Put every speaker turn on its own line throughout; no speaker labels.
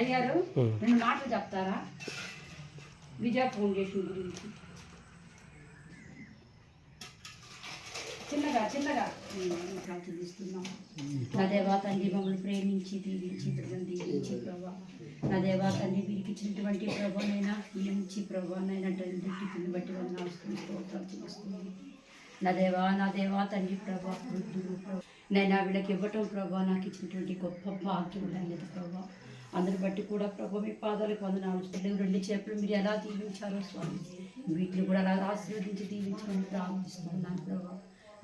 అయ్యారు 2 మాటలు చెప్తారా విజయ ఫౌండేషన్ గురించి? చిన్నగా చూపిస్తున్నాం. నా దేవా తండ్రి మమ్మల్ని ప్రేమించి దీవించి బిడ్డలను దీవించి ప్రభా, నా దేవా తండ్రి వీరికి ఇచ్చినటువంటి ప్రభానైనా మంచి ప్రభానైనా టిఫిన్ బట్టి వందనాలు స్తోత్రాలు చూపిస్తున్నాను. నా దేవా తండ్రి ప్రభా, వృద్ధులు ప్రభా నైనా వీళ్ళకి ఇవ్వటం ప్రభా నాకు ఇచ్చినటువంటి గొప్ప భాగ్యం లేదు ప్రభా. అందరి బట్టి కూడా ప్రభా మీ పాదాలకు వందనాలు. 2 చేపలు మీరు ఎలా దీవించారో స్వామి, వీటిని కూడా అలా ఆశీర్వదించి దీవించమని ప్రార్థిస్తున్నాను ప్రభా.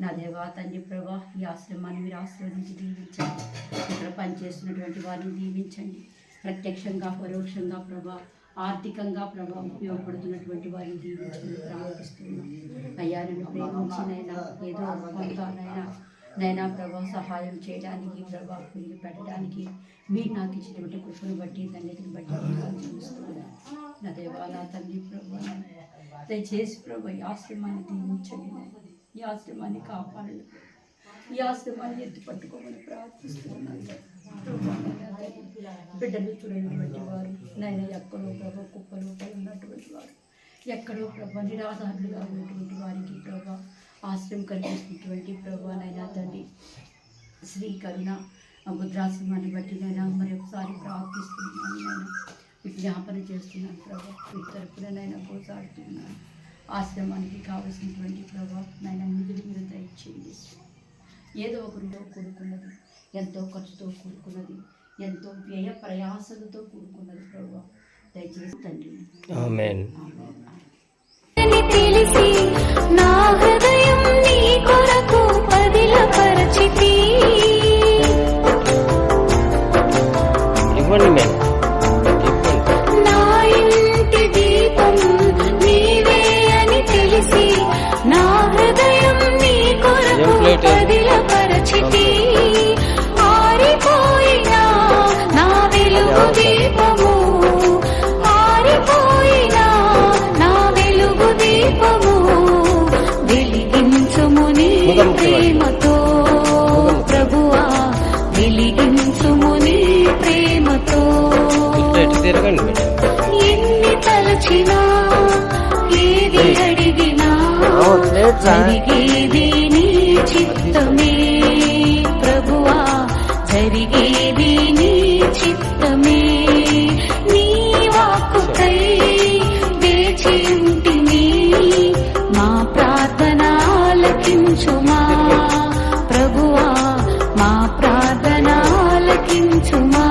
నా దేవా తండ్రి ప్రభా, ఈ ఆశ్రమాన్ని మీరు ఆశీర్వదించి దీవించండి. ఇక్కడ పనిచేస్తున్నటువంటి వారిని దీవించండి. ప్రత్యక్షంగా పరోక్షంగా ప్రభా, ఆర్థికంగా ప్రభా ఉపయోగపడుతున్నటువంటి వారిని దీవించమని ప్రార్థిస్తున్నాం. అయ్యా నన్ను ప్రేమించినైనా ఏదో నైనా ప్రభా సహాయం చేయడానికి ప్రభా మీరు పెట్టడానికి మీరు నాకు ఇచ్చినటువంటి కృపను బట్టి ధన్యతను బట్టి చూస్తున్నాను. నా దేవా నా తండ్రి ప్రభా, దయచేసి ప్రభా ఈ ఆశ్రమాన్ని దీవించండి. ఈ ఆశ్రమాన్ని కాపాడండి. ఈ ఆశ్రమాన్ని ఎత్తి పట్టుకోమని ప్రార్థిస్తున్నాను. బిడ్డలు చూడనటువంటి వారు నైనా ఎక్కడో ప్రభా కుప్పలు ఉన్నటువంటి వారు, ఎక్కడో ప్రభా నిరాధారులుగా ఉన్నటువంటి వారికి ప్రభా ఆశ్రయం కలిగిస్తున్నటువంటి ప్రభా నైనా తండ్రి శ్రీ కరుణ బుద్ధాశ్రమాన్ని బట్టి నైనా మరొకసారి ప్రార్థిస్తున్నాను. నేను విజ్ఞాపన చేస్తున్నాను ప్రభా, ఈ తరపునైనా పోసాడుతున్నాను. ఆశ్రమానికి కావలసినటువంటి ప్రభా నైనా నిధులు మీరు దయచేయండి. ఏదో ఒకరిలో కూడుకున్నది, ఎంతో ఖర్చుతో కూడుకున్నది, ఎంతో వ్యయ ప్రయాసలతో కూడుకున్నది ప్రభా, దయచేసి తండ్రి.
ఆమేన్. ఇవ్వండి మేడం.
ప్రేమతో ప్రభువా వెలిగించుముని ప్రేమతో, ఎన్ని తలచినా ఏది అడిగినా జరిగేది నీ చిత్తమే ప్రభువా, జరిగేది నీ చిత్తమే. నీ వాక్కుకై వేచి ఉంటిని, మా ప్రార్థన ఆలకించుమా ప్రభువా, మా ప్రార్థన ఆలకించుమా.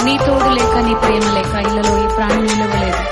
నీ తోడు లేక నీ ప్రేమ లేక ఇళ్లలో ఈ ప్రాణం నిలవలేదు.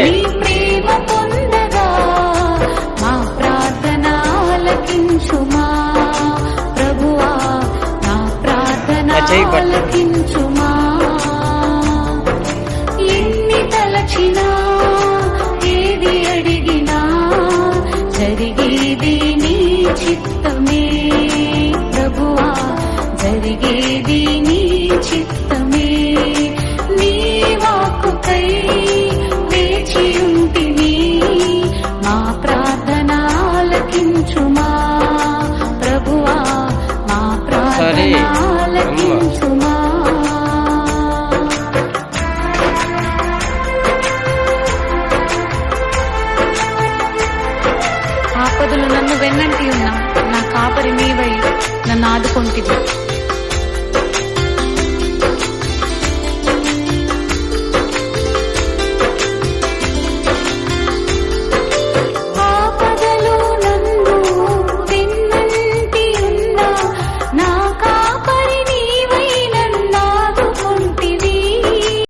నీ ప్రేమ పొందగా మా ప్రార్థన ఆలకించుమా ప్రభువా, నా ప్రార్థన ఆలకించుమా. ఎన్ని తలచినా ఏది అడిగినా జరిగేది నీ చిత్తమే ప్రభువా, జరిగేది నీ చిత్తమే. నీ వాక్కుకై వేచి ఉంటిని, మా ప్రార్థన ఆలకించుమా ప్రభువా, మా ప్రార్థన ఆలకించుమా.